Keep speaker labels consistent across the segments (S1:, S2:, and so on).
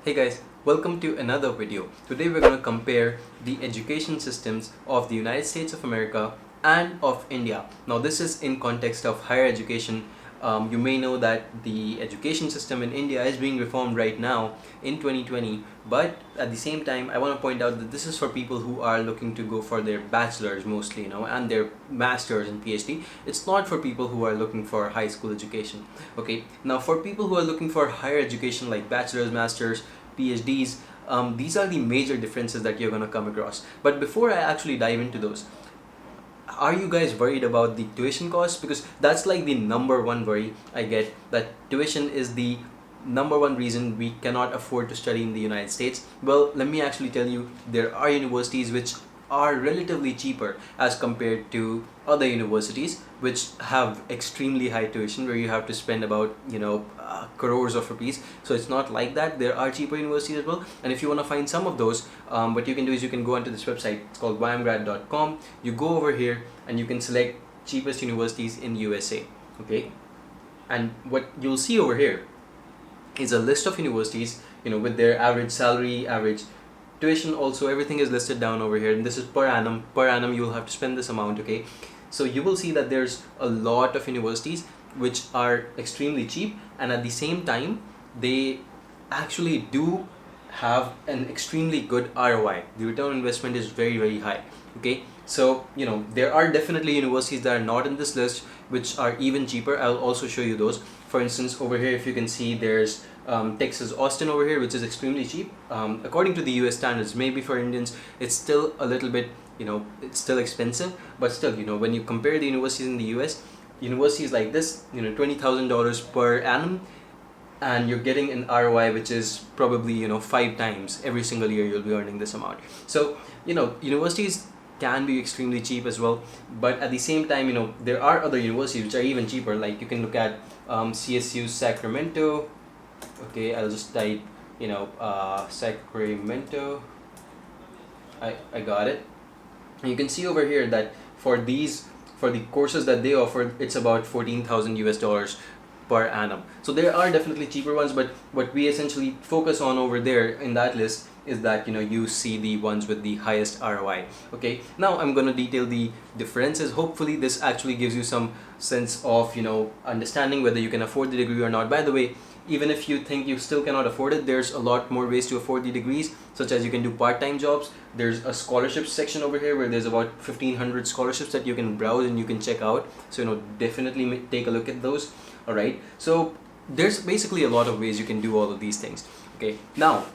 S1: Hey guys, welcome to another video. Today we're going to compare the education systems of the United States of America and of India. Now this is in context of higher education. You may know that the education system in India is being reformed right now in 2020, but at the same time I want to point out that this is for people who are looking to go for their bachelor's mostly, and their master's and PhD. It's not for people who are looking for high school education. Okay, now for people who are looking for higher education like bachelor's, master's, PhDs, these are the major differences that you're going to come across. But before I actually dive into those, are you guys worried about the tuition cost? Because that's like the number one worry I get, that tuition is the number one reason we cannot afford to study in the United States. Well, let me actually tell you, there are universities which are relatively cheaper as compared to other universities which have extremely high tuition, where you have to spend about crores of rupees. So it's not like that. There are cheaper universities as well, and if you want to find some of those, what you can do is you can go onto this website. It's called ymgrad.com. You go over here and you can select cheapest universities in USA. Okay, and what you'll see over here is a list of universities, with their average salary, average tuition, also everything is listed down over here, and this is per annum you'll have to spend this amount. Okay, so you will see that there's a lot of universities which are extremely cheap, and at the same time they actually do have an extremely good ROI. The return on investment is very high. Okay, so there are definitely universities that are not in this list which are even cheaper. I'll also show you those. For instance, over here, if you can see, there's Texas Austin over here, which is extremely cheap according to the US standards. Maybe for Indians it's still a little bit, it's still expensive, but still, when you compare the universities in the US, universities like this, $20,000 per annum, and you're getting an ROI which is probably 5 times every single year you'll be earning this amount. So universities can be extremely cheap as well, but at the same time, there are other universities which are even cheaper. Like you can look at CSU Sacramento. Okay, I'll just type Sacramento. I got it. And you can see over here that for the courses that they offer, it's about 14,000 US dollars per annum. So there are definitely cheaper ones, but what we essentially focus on over there in that list is that you see the ones with the highest ROI. Okay, now I'm going to detail the differences. Hopefully this actually gives you some sense of understanding whether you can afford the degree or not. By the way, even if you think you still cannot afford it, there's a lot more ways to afford the degrees, such as you can do part-time jobs. There's a scholarships section over here where there's about 1,500 scholarships that you can browse and you can check out. So definitely take a look at those. All right, so there's basically a lot of ways you can do all of these things. Okay, now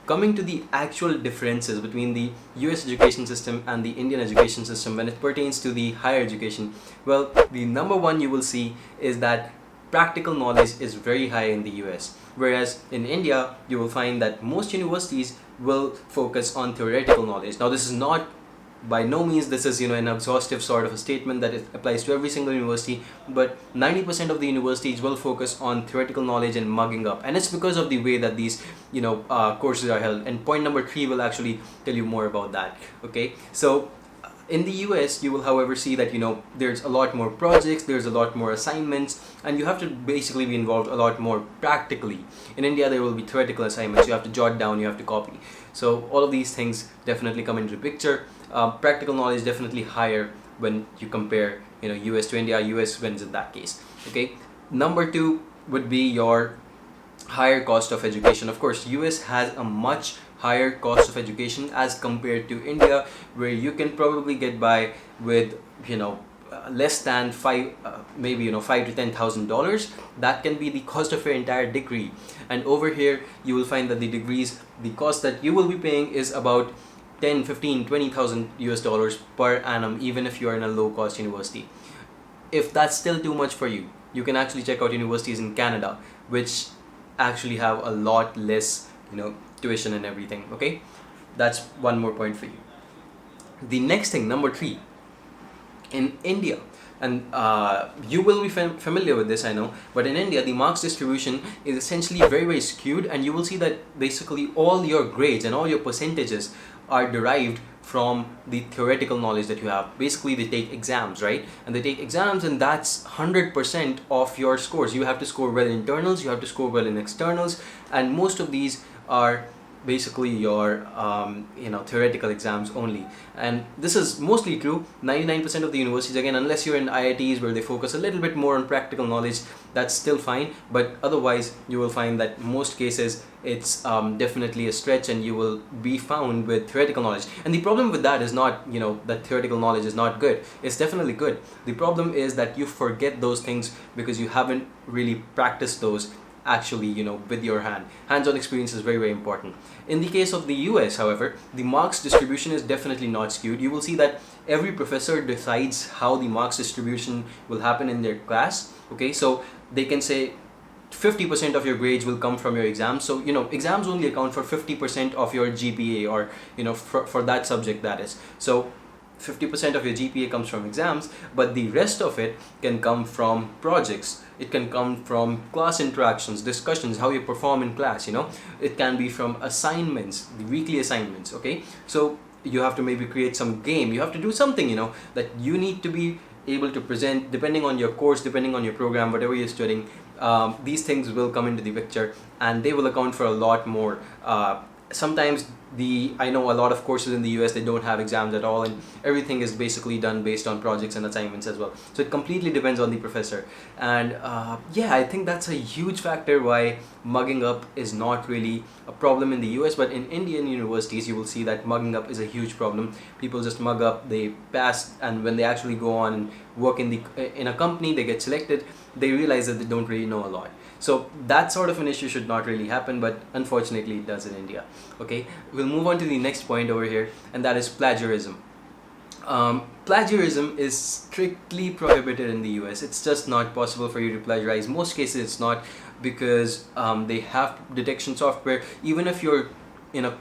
S1: coming to the actual differences between the US education system and the Indian education system when it pertains to the higher education, well, the number one you will see is that practical knowledge is very high in the US, whereas in India you will find that most universities will focus on theoretical knowledge. Now this is not, by no means this is an exhaustive sort of a statement that it applies to every single university, but 90% of the universities will focus on theoretical knowledge and mugging up, and it's because of the way that these courses are held. And point number 3 will actually tell you more about that. Okay, so in the US you will however see that there's a lot more projects, there's a lot more assignments, and you have to basically be involved a lot more practically. In India there will be theoretical assignments, you have to jot down, you have to copy. So all of these things definitely come into the picture. Practical knowledge definitely higher when you compare US to India. US wins in that case. Okay, number 2 would be your higher cost of education. Of course, US has a much higher cost of education as compared to India, where you can probably get by with less than maybe $5,000 to $10,000. That can be the cost of your entire degree. And over here you will find that the degrees, the cost that you will be paying is about 10, 15, 20,000 US dollars per annum, even if you are in a low cost university. If that's still too much for you, you can actually check out universities in Canada which actually have a lot less tuition and everything. Okay, that's one more point for you. The next thing, number 3, in India, and you will be familiar with this, I know, but in India the marks distribution is essentially very skewed, and you will see that basically all your grades and all your percentages are derived from the theoretical knowledge that you have. Basically they take exams, right? And they take exams, and that's 100% of your scores. You have to score well in internals, you have to score well in externals, and most of these are basically your theoretical exams only. And this is mostly true 99% of the universities. Again, unless you're in IITs where they focus a little bit more on practical knowledge, that's still fine. But otherwise you will find that most cases it's definitely a stretch, and you will be found with theoretical knowledge. And the problem with that is not that theoretical knowledge is not good. It's definitely good. The problem is that you forget those things because you haven't really practiced those actually with your hands-on experience is very, very important. In the case of the US, however, the marks distribution is definitely not skewed. You will see that every professor decides how the marks distribution will happen in their class. Okay, so they can say 50% of your grades will come from your exams. So exams only account for 50% of your GPA, or for that subject, that is. So 50% of your GPA comes from exams, but the rest of it can come from projects. It can come from class interactions, discussions, how you perform in class. It can be from assignments, the weekly assignments. Okay, so you have to maybe create some game. You have to do something that you need to be able to present, depending on your course, depending on your program, whatever you're studying. These things will come into the picture, and they will account for a lot more. Sometimes I know a lot of courses in the US, they don't have exams at all, and everything is basically done based on projects and assignments as well. So it completely depends on the professor. And yeah, I think that's a huge factor why mugging up is not really a problem in the US. But in Indian universities, you will see that mugging up is a huge problem. People just mug up, they pass, and when they actually go on and work in a company, they get selected, they realize that they don't really know a lot. So that sort of an issue should not really happen, but unfortunately it does in India. Okay, we'll move on to the next point over here, and that is plagiarism. Plagiarism is strictly prohibited in the US. It's just not possible for you to plagiarize. Most cases it's not, because they have detection software. Even if you're in a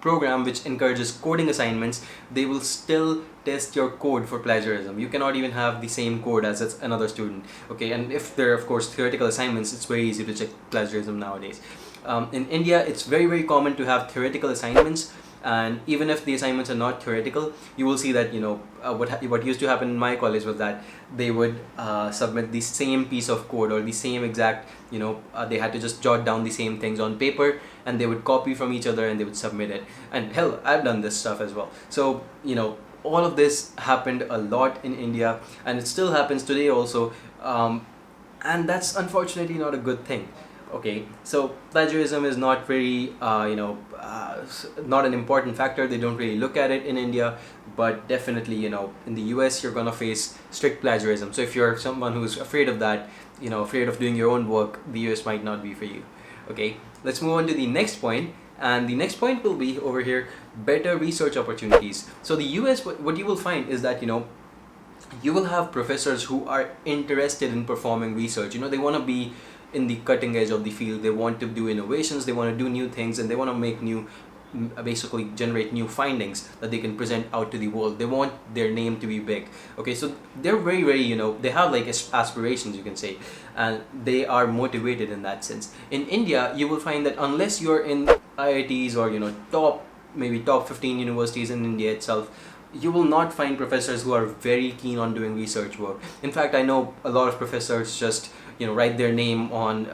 S1: program which encourages coding assignments, they will still test your code for plagiarism. You cannot even have the same code as another student. Okay, and if there are of course theoretical assignments, it's very easy to check plagiarism nowadays. In India, it's very, very common to have theoretical assignments, and even if the assignments are not theoretical, you will see that what used to happen in my college was that they would submit the same piece of code, or the same exact they had to just jot down the same things on paper, and they would copy from each other and they would submit it. And hell, I've done this stuff as well. So all of this happened a lot in India, and it still happens today also, and that's unfortunately not a good thing. Okay, so plagiarism is not very not an important factor. They don't really look at it in India, but definitely in the US you're gonna face strict plagiarism. So if you're someone who's afraid of that, afraid of doing your own work, the US might not be for you. Okay, let's move on to the next point, and the next point will be over here: better research opportunities. So the US, what you will find is that you will have professors who are interested in performing research. They want to be in the cutting edge of the field. They want to do innovations, they want to do new things, and they want to make basically generate new findings that they can present out to the world. They want their name to be big. Okay, so they're very, very they have like aspirations, you can say, and they are motivated in that sense. In India, you will find that unless you're in IITs or top 15 universities in India itself, you will not find professors who are very keen on doing research work. In fact, I know a lot of professors just write their name on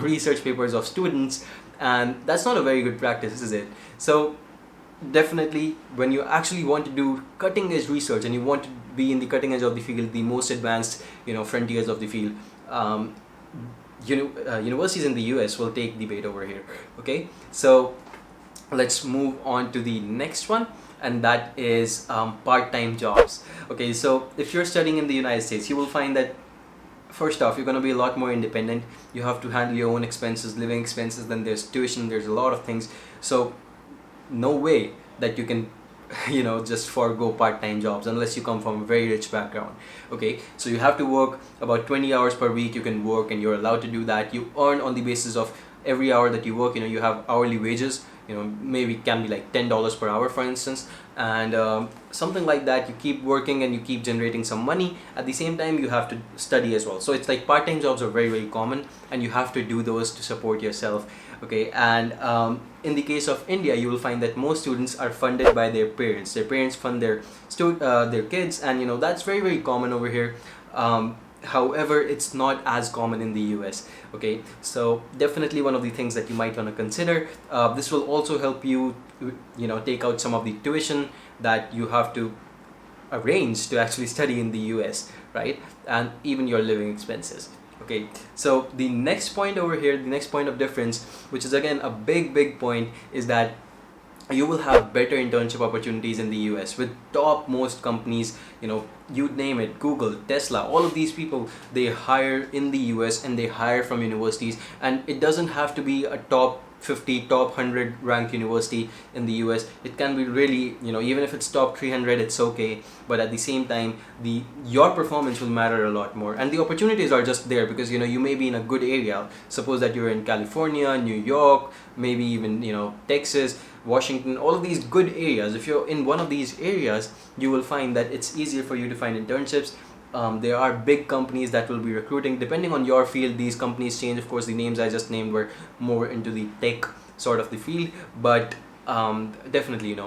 S1: research papers of students, and that's not a very good practice, is it? So definitely, when you actually want to do cutting edge research and you want to be in the cutting edge of the field, the most advanced frontiers of the field, universities in the US will take the bait over here. Okay, so let's move on to the next one, and that is part-time jobs. Okay, so if you're studying in the United States, you will find that first off, you're going to be a lot more independent. You have to handle your own expenses, living expenses, then there's tuition, there's a lot of things. So no way that you can just forego part-time jobs unless you come from a very rich background. Okay, so you have to work about 20 hours per week. You can work, and you're allowed to do that. You earn on the basis of every hour that you work. You have hourly wages, maybe it can be like $10 per hour, for instance, and something like that. You keep working and you keep generating some money. At the same time, you have to study as well. So it's like part-time jobs are very, very common, and you have to do those to support yourself. Okay, and in the case of India, you will find that most students are funded by their parents. Their parents fund their kids, and that's very, very common over here. However, it's not as common in the US. Okay, so definitely one of the things that you might want to consider. This will also help you, take out some of the tuition that you have to arrange to actually study in the US, right? And even your living expenses. Okay, so the next point over here, the next point of difference, which is again a big point, is that you will have better internship opportunities in the US with top most companies. You name it, Google, Tesla, all of these people, they hire in the US and they hire from universities, and it doesn't have to be a top 50, top 100 ranked university in the US. It can be really, even if it's top 300, it's okay, but at the same time, your performance will matter a lot more, and the opportunities are just there because you may be in a good area. Suppose that you're in California, New York, maybe even Texas, Washington, all of these good areas. If you're in one of these areas, you will find that it's easier for you to find internships. There are big companies that will be recruiting. Depending on your field, these companies change. Of course, the names I just named were more into the tech sort of the field, but definitely,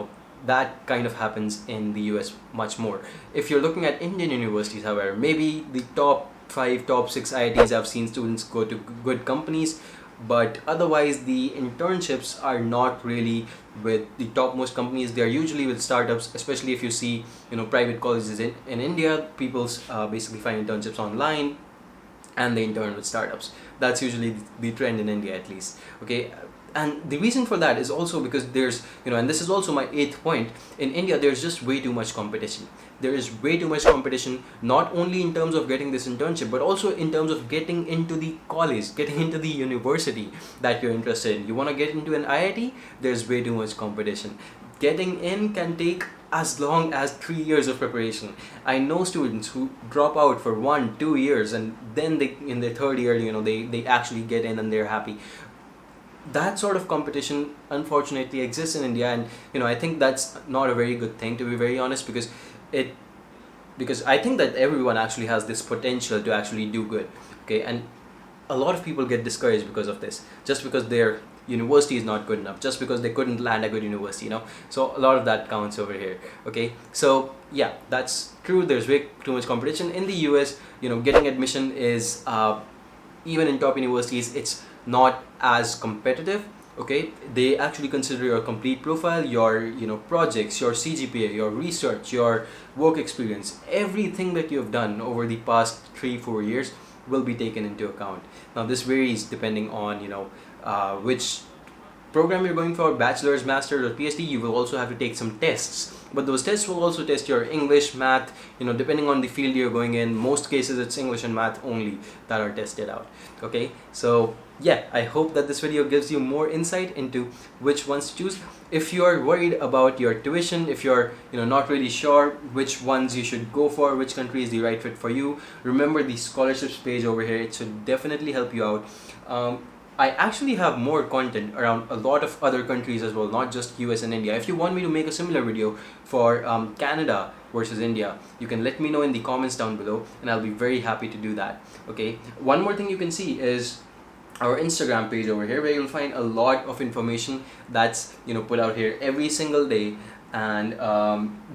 S1: that kind of happens in the US much more. If you're looking at Indian universities, however, maybe the top 5, top 6 IITs, I've seen students go to good companies, but otherwise the internships are not really with the topmost companies. They are usually with startups, especially if you see private colleges in India. People basically find internships online and they intern with startups. That's usually the trend in India, at least. Okay, and the reason for that is also because there's and this is also my 8th point. In India, there's just way too much competition. There is way too much competition, not only in terms of getting this internship, but also in terms of getting into the college, getting into the university that you're interested in. You want to get into an IIT, there's way too much competition. Getting in can take as long as 3 years of preparation. I know students who drop out for 1-2 years, and then they, in their 3rd year, they actually get in and they're happy. That sort of competition unfortunately exists in India, and I think that's not a very good thing, to be very honest, because I think that everyone actually has this potential to actually do good. Okay, and a lot of people get discouraged because of this, just because their university is not good enough, just because they couldn't land a good university, so a lot of that counts over here. Okay, so yeah, that's true. There's way too much competition in the US. Getting admission is even in top universities, it's not as competitive. Okay, they actually consider your complete profile, your projects, your CGPA, your research, your work experience, everything that you have done over the past 3-4 years will be taken into account. Now this varies depending on which program you're going for, bachelor's, master's, or PhD. You will also have to take some tests, but those tests will also test your English, math, depending on the field you're going in. Most cases it's English and math only that are tested out. Okay, so yeah, I hope that this video gives you more insight into which ones to choose. If you're worried about your tuition, if you're not really sure which ones you should go for, which country is the right fit for you, remember the scholarships page over here. It should definitely help you out. I actually have more content around a lot of other countries as well, not just US and India. If you want me to make a similar video for Canada versus India, you can let me know in the comments down below, and I'll be very happy to do that. Okay, one more thing you can see is our Instagram page over here, where you'll find a lot of information that's put out here every single day, and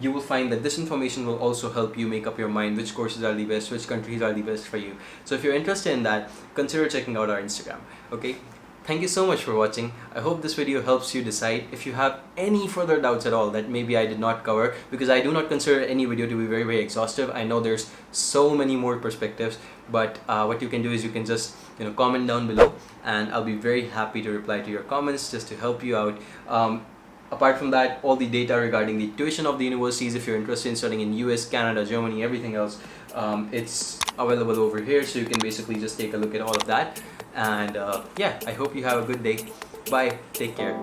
S1: you will find that this information will also help you make up your mind which courses are the best, which countries are the best for you. So if you're interested in that, consider checking out our Instagram. Okay, thank you so much for watching. I hope this video helps you decide. If you have any further doubts at all that maybe I did not cover, because I do not consider any video to be very exhaustive. I know there's so many more perspectives, but what you can do is you can just comment down below, and I'll be very happy to reply to your comments just to help you out. Apart from that, all the data regarding the tuition of the universities, if you're interested in studying in US, Canada, Germany, everything else, it's available over here, so you can basically just take a look at all of that. And yeah, I hope you have a good day. Bye, take care.